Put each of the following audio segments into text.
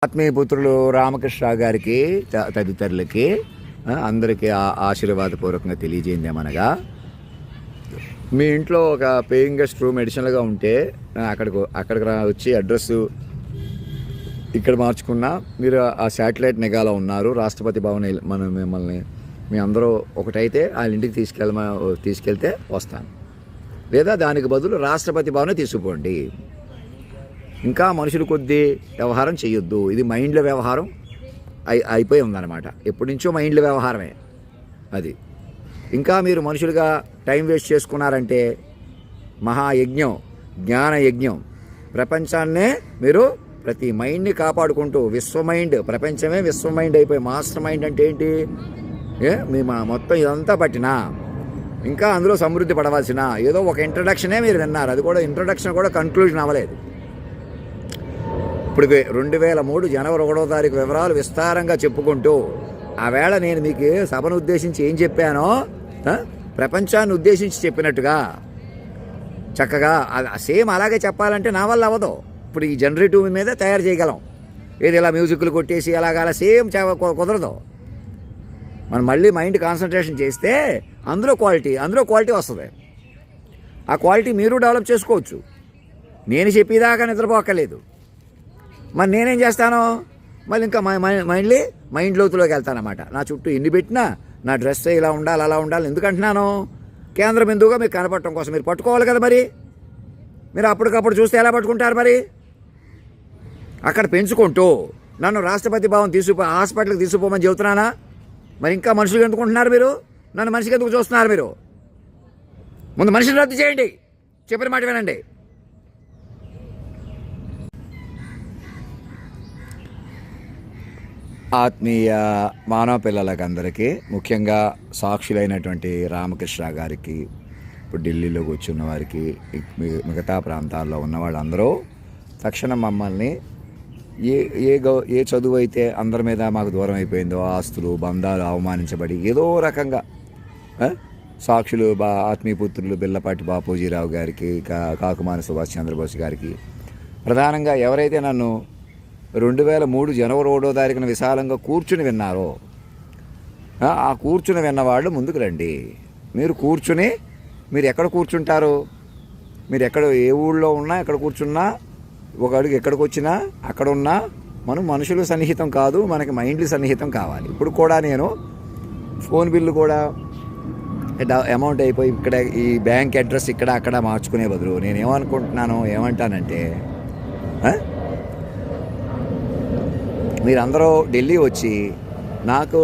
ఆత్మీయ పుత్రులు రామకృష్ణ గారికి తదితరులకి అందరికీ ఆశీర్వాదపూర్వకంగా తెలియజేయందేమనగా, మీ ఇంట్లో ఒక పేయింగ్ గెస్ట్ రూమ్ అడిషనల్గా ఉంటే అక్కడికి వచ్చి అడ్రస్ ఇక్కడ మార్చుకున్నా మీరు ఆ శాటిలైట్ నిఘాలో ఉన్నారు. రాష్ట్రపతి భవన్ మిమ్మల్ని మీ అందరూ ఒకటైతే వాళ్ళ ఇంటికి తీసుకెళ్తే వస్తాను, లేదా దానికి బదులు రాష్ట్రపతి భవనే తీసుకుపోండి. ఇంకా మనుషులు కొద్దీ వ్యవహారం చేయొద్దు. ఇది మైండ్ల వ్యవహారం అయిపోయి ఉందన్నమాట. ఎప్పటి నుంచో మైండ్ల వ్యవహారమే అది. ఇంకా మీరు మనుషులుగా టైం వేస్ట్ చేసుకున్నారంటే మహాయజ్ఞం, జ్ఞాన యజ్ఞం. ప్రపంచాన్నే మీరు ప్రతి మైండ్ని కాపాడుకుంటూ విశ్వమైండ్, ప్రపంచమే విశ్వమైండ్ అయిపోయి మాస్టర్ మైండ్ అంటే ఏంటి? మీ మొత్తం ఇదంతా పట్టినా ఇంకా అందులో సమృద్ధి పడవలసిన ఏదో ఒక ఇంట్రడక్షనే మీరు విన్నారు. అది కూడా ఇంట్రడక్షన్ కూడా కన్క్లూజన్ అవ్వలేదు. ఇప్పుడు 2003 జనవరి 1వ తారీఖు వివరాలు విస్తారంగా చెప్పుకుంటూ ఆవేళ నేను మీకు సభను ఉద్దేశించి ఏం చెప్పానో ప్రపంచాన్ని ఉద్దేశించి చెప్పినట్టుగా చక్కగా సేమ్ అలాగే చెప్పాలంటే నా వల్ల అవ్వదు. ఇప్పుడు ఈ జనరేటివ్ మీద తయారు చేయగలం. ఏది ఇలా మ్యూజిక్లు కొట్టేసి అలా సేమ్ కుదరదు. మనం మళ్ళీ మైండ్ కాన్సన్ట్రేషన్ చేస్తే అందులో క్వాలిటీ వస్తుంది. ఆ క్వాలిటీ మీరు డెవలప్ చేసుకోవచ్చు. నేను చెప్పేదాకా నిద్రపోక్కర్లేదు. మరి నేనేం చేస్తాను, మళ్ళీ ఇంకా మైండ్ లోతులోకి వెళ్తానన్నమాట. నా చుట్టూ ఎన్ని పెట్టినా నా డ్రెస్ ఇలా ఉండాలి అలా ఉండాలి ఎందుకంటున్నాను? కేంద్ర బిందువుగా మీకు కనపడటం కోసం మీరు పట్టుకోవాలి కదా. మరి మీరు అప్పటికప్పుడు చూస్తే ఎలా పట్టుకుంటారు? మరి అక్కడ పెంచుకుంటూ నన్ను రాష్ట్రపతి భవన్ హాస్పిటల్కి తీసుకుపోమని చెబుతున్నానా? మరి ఇంకా మనుషులు ఎందుకుంటున్నారు మీరు? నన్ను మనిషికి ఎందుకు చూస్తున్నారు మీరు? ముందు మనిషిని రద్దు చేయండి, చెప్పిన మాట వినండి. ఆత్మీయ మానవ పిల్లలకి అందరికీ, ముఖ్యంగా సాక్షులైనటువంటి రామకృష్ణ గారికి, ఇప్పుడు ఢిల్లీలోకి వచ్చిన వారికి, మిగతా ప్రాంతాల్లో ఉన్న వాళ్ళందరూ తక్షణం మమ్మల్ని ఏ చదువు అయితే అందరి మీద మాకు దూరం అయిపోయిందో, ఆస్తులు బంధాలు అవమానించబడి ఏదో రకంగా సాక్షులు ఆత్మీయ పుత్రులు బిల్లపాటి బాపూజీరావు గారికి, కాకుమాన సుభాష్ చంద్రబోస్ గారికి, ప్రధానంగా ఎవరైతే నన్ను 2003 జనవరి 1వ తారీఖున విశాలంగా కూర్చుని విన్నారో ఆ కూర్చుని విన్నవాళ్ళు ముందుకు రండి. మీరు ఎక్కడ కూర్చుంటారు? మీరు ఏ ఊళ్ళో ఉన్నా, ఎక్కడ కూర్చున్నా, ఒక అడుగు ఎక్కడికి వచ్చినా అక్కడ ఉన్నా మనం మనుషులు సన్నిహితం కాదు, మనకి మైండ్లు సన్నిహితం కావాలి. ఇప్పుడు కూడా నేను ఫోన్ బిల్లు కూడా అమౌంట్ అయిపోయి ఇక్కడ ఈ బ్యాంక్ అడ్రస్ ఇక్కడ అక్కడ మార్చుకునే బదులు నేను ఏమంటానంటే మీరందరూ ఢిల్లీ వచ్చి నాకు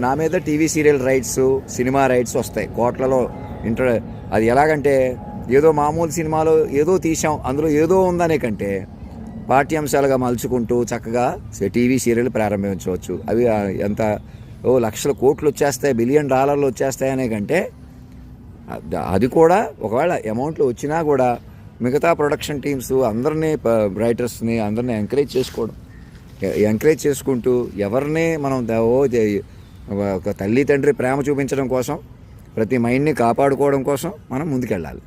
నా మీద TV serial rights, cinema rights వస్తాయి కోట్లలో. అది ఎలాగంటే ఏదో మామూలు సినిమాలో ఏదో తీసాం అందులో ఏదో ఉందనే కంటే పాఠ్యాంశాలుగా మలుచుకుంటూ చక్కగా టీవీ సీరియల్ ప్రారంభించవచ్చు. అవి ఎంత లక్షల కోట్లు వచ్చేస్తాయి, $1 బిలియన్ వచ్చేస్తాయి అనే కంటే అది కూడా ఒకవేళ అమౌంట్లు వచ్చినా కూడా మిగతా ప్రొడక్షన్ టీమ్స్ అందరినీ, రైటర్స్ని అందరినీ ఎంకరేజ్ చేసుకుంటూ ఎవరిని మనం ఒక తల్లి తండ్రి ప్రేమ చూపించడం కోసం, ప్రతి మైండ్ని కాపాడుకోవడం కోసం మనం ముందుకెళ్ళాలి.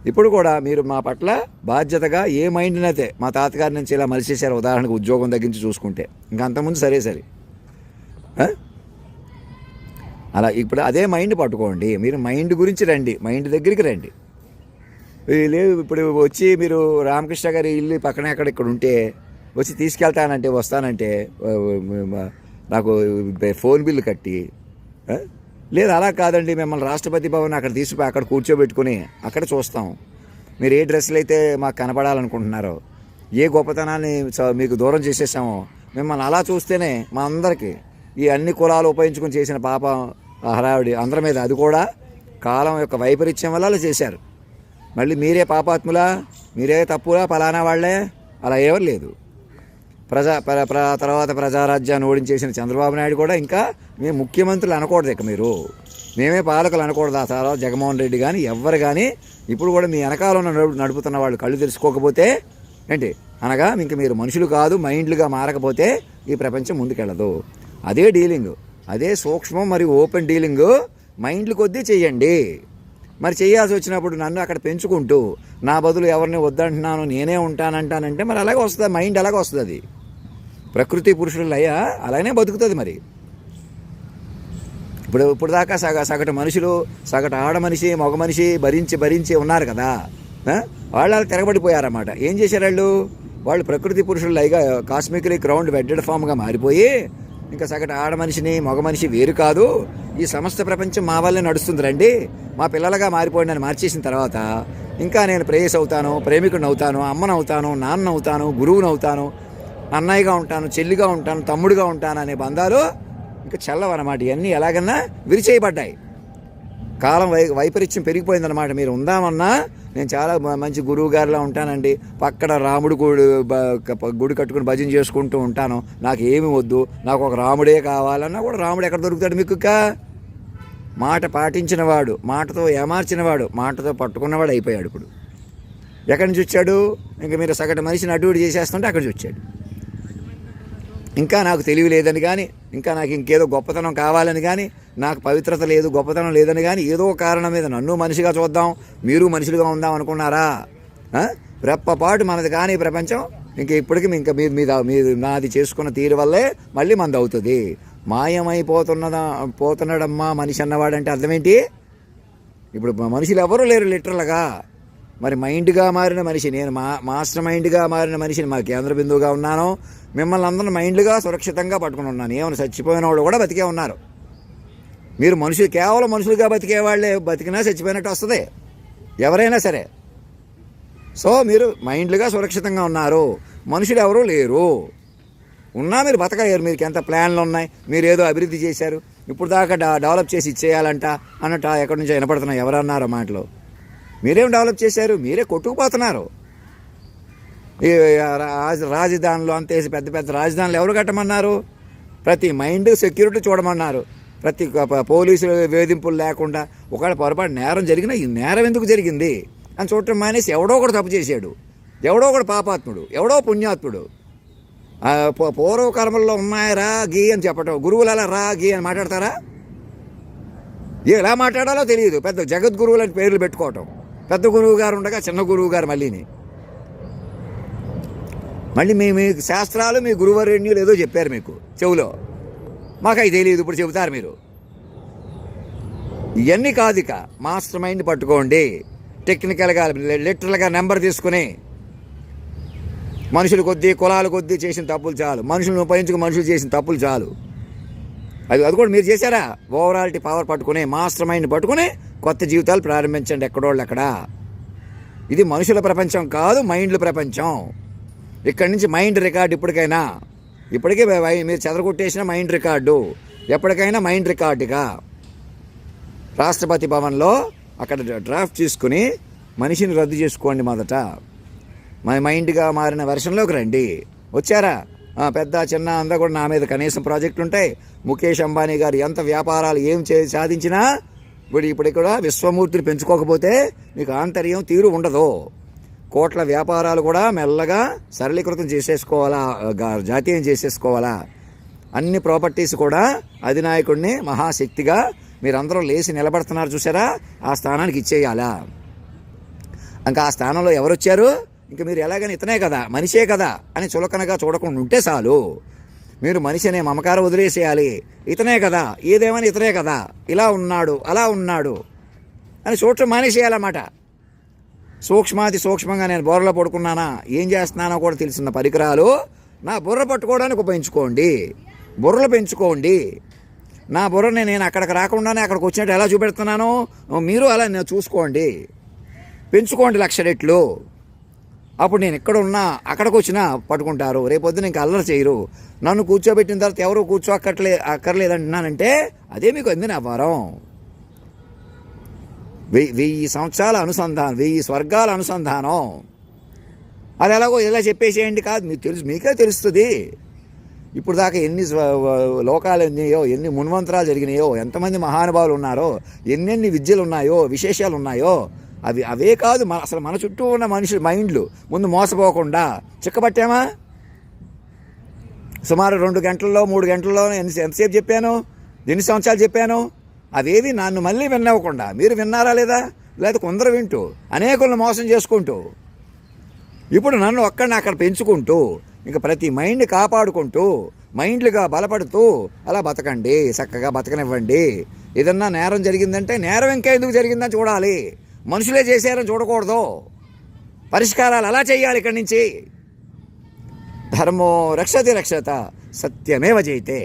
ఇప్పుడు కూడా మీరు మా పట్ల బాధ్యతగా ఏ మైండ్ని అయితే మా తాతగారి నుంచి ఇలా మలిసేశారు, ఉదాహరణకు ఉద్యోగం తగ్గించి చూసుకుంటే, ఇంకా అంతకుముందు సరే అలా ఇప్పుడు అదే మైండ్ పట్టుకోండి. మీరు మైండ్ గురించి రండి, మైండ్ దగ్గరికి రండి. లేదు ఇప్పుడు వచ్చి మీరు రామకృష్ణ గారి ఇల్లు పక్కనే ఇక్కడ ఉంటే వచ్చి తీసుకెళ్తానంటే వస్తానంటే నాకు ఫోన్ బిల్లు కట్టి, లేదు అలా కాదండి మిమ్మల్ని రాష్ట్రపతి భవన్ అక్కడ కూర్చోబెట్టుకుని అక్కడ చూస్తాం, మీరు ఏ డ్రెస్సులు అయితే మాకు కనపడాలనుకుంటున్నారో, ఏ గొప్పతనాన్ని మీకు దూరం చేసేసామో, మిమ్మల్ని అలా చూస్తేనే మా అందరికీ ఈ అన్ని కులాలు ఉపయోగించుకుని చేసిన పాపం హడావిడి అందరి మీద, అది కూడా కాలం యొక్క వైపరీత్యం వల్ల అలా చేశారు. మళ్ళీ మీరే పాపాత్ములా, మీరే తప్పులా, ఫలానా వాళ్ళే, అలా ఎవరు లేదు. తర్వాత ప్రజారాజ్యాన్ని ఓడించేసిన చంద్రబాబు నాయుడు కూడా ఇంకా మేము ముఖ్యమంత్రులు అనకూడదు, ఇక మీరు మేమే పాలకులు అనకూడదు. ఆ తర్వాత జగన్మోహన్ రెడ్డి కానీ ఎవ్వరు కానీ ఇప్పుడు కూడా మీ వెనకాల నడుపుతున్న వాళ్ళు కళ్ళు తెలుసుకోకపోతే ఏంటి అనగా ఇంక మీరు మనుషులు కాదు మైండ్లుగా మారకపోతే ఈ ప్రపంచం ముందుకెళ్ళదు. అదే డీలింగ్, అదే సూక్ష్మం మరియు ఓపెన్ డీలింగ్ మైండ్లు కొద్దీ చెయ్యండి. మరి చేయాల్సి వచ్చినప్పుడు నన్ను అక్కడ పెంచుకుంటూ నా బదులు ఎవరిని వద్దంటున్నాను నేనే ఉంటానంటానంటే మరి అలాగే వస్తుంది, మైండ్ అలాగే వస్తుంది. అది ప్రకృతి పురుషుల లయ అలానే బతుకుతుంది. మరి ఇప్పుడు దాకా సగటు మనుషులు, సగటు ఆడ మనిషి, మగ మనిషి భరించి ఉన్నారు కదా, వాళ్ళు తిరగబడిపోయారన్నమాట. ఏం చేశారు వాళ్ళు ప్రకృతి పురుషుల లయగా కాస్మికలీ క్రౌండ్ వెడ్డెడ్ ఫామ్గా మారిపోయి ఇంకా సగటు ఆడ మనిషిని మగ మనిషి వేరు కాదు, ఈ సమస్త ప్రపంచం మా వల్లే నడుస్తుంది రండి, మా పిల్లలుగా మారిపోయింది అని మార్చేసిన తర్వాత ఇంకా నేను ప్రేయస్ అవుతాను, ప్రేమికుడిని అవుతాను, అమ్మను అవుతాను, నాన్న అవుతాను, గురువుని అవుతాను, అన్నయ్యగా ఉంటాను, చెల్లిగా ఉంటాను, తమ్ముడిగా ఉంటాను అనే బంధాలు ఇంకా చల్లవన్నమాట. ఇవన్నీ ఎలాగన్నా విరిచేయబడ్డాయి. కాలం వైపరీత్యం పెరిగిపోయిందన్నమాట. మీరు ఉందామన్నా నేను చాలా మంచి గురువు గారిలా ఉంటానండి, పక్కన రాముడు గుడి కట్టుకుని భజన చేసుకుంటూ ఉంటాను, నాకు ఏమి వద్దు, నాకు ఒక రాముడే కావాలన్నా కూడా రాముడు ఎక్కడ దొరుకుతాడు మీకు? మాట పాటించినవాడు, మాటతో ఏమార్చినవాడు, మాటతో పట్టుకున్నవాడు అయిపోయాడు. ఇప్పుడు ఎక్కడి నుంచి వచ్చాడు? ఇంకా మీరు సగటు మనిషిని అటు ఇటు చేసేస్తుంటే అక్కడి నుంచి వచ్చాడు. ఇంకా నాకు తెలివి లేదని కానీ, ఇంకా నాకు ఇంకేదో గొప్పతనం కావాలని కానీ, నాకు పవిత్రత లేదు, గొప్పతనం లేదని కానీ, ఏదో కారణం మీద నన్ను మనిషిగా చూద్దాం, మీరు మనుషులుగా ఉందాం అనుకున్నారా? రెప్పపాటు మనది కానీ ప్రపంచం ఇంక ఇప్పటికీ ఇంకా మీరు నాది చేసుకున్న తీరు వల్లే మళ్ళీ మనది అవుతుంది. పోతున్నాడమ్మా మనిషి అన్నవాడంటే అర్థం ఏంటి? ఇప్పుడు మనుషులు ఎవరూ లేరు లిటరల్గా. మరి మైండ్గా మారిన మనిషి నేను, మాస్టర్ మైండ్గా మారిన మనిషిని, మా కేంద్ర బిందువుగా ఉన్నాను, మిమ్మల్ని అందరిని మైండ్గా సురక్షితంగా పట్టుకుని ఉన్నాను. ఏమైనా చచ్చిపోయిన వాళ్ళు కూడా బతికే ఉన్నారు. మీరు మనుషులు, కేవలం మనుషులుగా బతికే వాళ్ళే బతికినా చచ్చిపోయినట్టు వస్తుంది ఎవరైనా సరే. సో మీరు మైండ్లుగా సురక్షితంగా ఉన్నారు, మనుషులు ఎవరూ లేరు. ఉన్నా మీరు బతకలేరు. మీకు ఎంత ప్లాన్లు ఉన్నాయి, మీరు ఏదో అభివృద్ధి చేశారు, ఇప్పుడు దాకా డెవలప్ చేసి ఇచ్చేయాలంట అన్నట్టు ఎక్కడి నుంచో వినపడుతున్నాయి. ఎవరన్నారో మాటలు? మీరేం డెవలప్ చేశారు? మీరే కొట్టుకుపోతున్నారు. ఈ రాజధానులు అంతేసి పెద్ద పెద్ద రాజధానులు ఎవరు కట్టమన్నారు? ప్రతి మైండ్ సెక్యూరిటీ చూడమన్నారు. ప్రతి పోలీసులు వేధింపులు లేకుండా ఒకవేళ పొరపాటు నేరం జరిగినా ఈ నేరం ఎందుకు జరిగింది అని చూడటం మానేసి ఎవడో ఒకడు తప్పు చేశాడు, ఎవడో ఒకడు పాపాత్ముడు, ఎవడో పుణ్యాత్ముడు. పూర్వకర్మల్లో ఉన్నాయరా గీ అని చెప్పటం, గురువులు అలా రా గీ అని మాట్లాడతారా? ఎలా మాట్లాడాలో తెలియదు. పెద్ద జగద్గురువులు అని పేర్లు పెట్టుకోవటం, పెద్ద గురువు గారు ఉండగా చిన్న గురువు గారు మళ్ళీ మీ శాస్త్రాలు మీ గురువరేణ్యులు ఏదో చెప్పారు మీకు చెవులో, మాకు అవి తెలియదు, ఇప్పుడు చెబుతారు మీరు. ఇవన్నీ కాదు. ఇక మాస్టర్ మైండ్ పట్టుకోండి. టెక్నికల్గా లిటరల్గా నెంబర్ తీసుకుని మనుషులు కొద్దీ కులాలు కొద్దీ చేసిన తప్పులు చాలు, మనుషులను ఉపయోగించుకుని మనుషులు చేసిన తప్పులు చాలు. అది కూడా మీరు చేశారా? ఓవరాలిటీ పవర్ పట్టుకుని, మాస్టర్ మైండ్ పట్టుకుని కొత్త జీవితాలు ప్రారంభించండి ఎక్కడోళ్ళు ఎక్కడ. ఇది మనుషుల ప్రపంచం కాదు, మైండ్ల ప్రపంచం. ఇక్కడి నుంచి మైండ్ రికార్డు ఇప్పటికే మీరు చెదరగొట్టేసిన మైండ్ రికార్డు, ఎప్పటికైనా మైండ్ రికార్డుగా రాష్ట్రపతి భవన్లో అక్కడ డ్రాఫ్ట్ తీసుకుని మనిషిని రద్దు చేసుకోండి. మొదట మైండ్గా మారిన వెర్షన్లోకి రండి. వచ్చారా? పెద్ద చిన్న అంతా కూడా నా మీద కనీసం ప్రాజెక్టులు ఉంటాయి. ముఖేష్ అంబానీ గారు ఎంత వ్యాపారాలు ఏం సాధించినా ఇప్పుడు కూడా విశ్వమూర్తిని పెంచుకోకపోతే మీకు ఆంతర్యం తీరు ఉండదు. కోట్ల వ్యాపారాలు కూడా మెల్లగా సరళీకృతం చేసేసుకోవాలా, జాతీయం చేసేసుకోవాలా. అన్ని ప్రాపర్టీస్ కూడా అధినాయకుడిని మహాశక్తిగా మీరందరూ లేచి నిలబడుతున్నారు చూసారా, ఆ స్థానానికి ఇచ్చేయాలా. ఇంకా ఆ స్థానంలో ఎవరు వచ్చారు? ఇంకా మీరు ఎలాగని ఇతనే కదా, మనిషే కదా అని చులకనగా చూడకుండా ఉంటే చాలు. మీరు మనిషి అనే మమకారం వదిలేసేయాలి. ఇతనే కదా, ఏదేమని ఇతనే కదా, ఇలా ఉన్నాడు అలా ఉన్నాడు అని చూడటం మానేసేయాలన్నమాట. సూక్ష్మాతి సూక్ష్మంగా నేను బుర్రలో పడుకున్నానా, ఏం చేస్తున్నానో కూడా తెలిసిన పరికరాలు నా బుర్ర పట్టుకోవడానికి ఉపయోగించుకోండి. బుర్రలు పెంచుకోండి. నా బుర్రని నేను అక్కడికి రాకుండానే అక్కడికి వచ్చినట్టు ఎలా చూపెడుతున్నానో మీరు అలా నేను చూసుకోండి, పెంచుకోండి 1,00,000 రెట్లు. అప్పుడు నేను ఎక్కడ ఉన్నా అక్కడికి వచ్చినా పట్టుకుంటారు. రేపొద్దున ఇంకా అల్లరి చేయరు. నన్ను కూర్చోబెట్టిన తర్వాత ఎవరు అక్కర్లేదంటున్నానంటే అదే మీకు అందిన వరం. 1000 సంవత్సరాల అనుసంధానం, 1000 స్వర్గాల అనుసంధానం. అది ఎలాగో ఇలా చెప్పేసేయండి కాదు, మీకు మీకే తెలుస్తుంది. ఇప్పుడు దాకా ఎన్ని లోకాలు ఉన్నాయో, ఎన్ని మున్వంతరాలు జరిగినాయో, ఎంతమంది మహానుభావులు ఉన్నారో, ఎన్నెన్ని విద్యలు ఉన్నాయో, విశేషాలు ఉన్నాయో, అవే కాదు అసలు మన చుట్టూ ఉన్న మనుషుల మైండ్లు ముందు మోసపోకుండా చిక్కబట్టామా? సుమారు 2 గంటల్లో 3 గంటల్లో ఎంతసేపు చెప్పాను, ఎన్ని సంవత్సరాలు చెప్పాను? అవేవి నన్ను మళ్ళీ విన్నవ్వకుండా మీరు విన్నారా లేదా? లేదా కొందరు వింటూ అనేకులను మోసం చేసుకుంటూ ఇప్పుడు నన్ను ఒక్కడిని అక్కడ పెంచుకుంటూ ఇంకా ప్రతి మైండ్ కాపాడుకుంటూ మైండ్లుగా బలపడుతూ అలా బతకండి, చక్కగా బతకనివ్వండి. ఏదన్నా నేరం జరిగిందంటే నేరం ఇంకా ఎందుకు జరిగిందని చూడాలి, మనుషులే చేశారని చూడకూడదు. పరిష్కారాలు అలా చేయాలి. ఇక్కడి నుంచి ధర్మో రక్షతి రక్షత సత్యమేవ జయతే.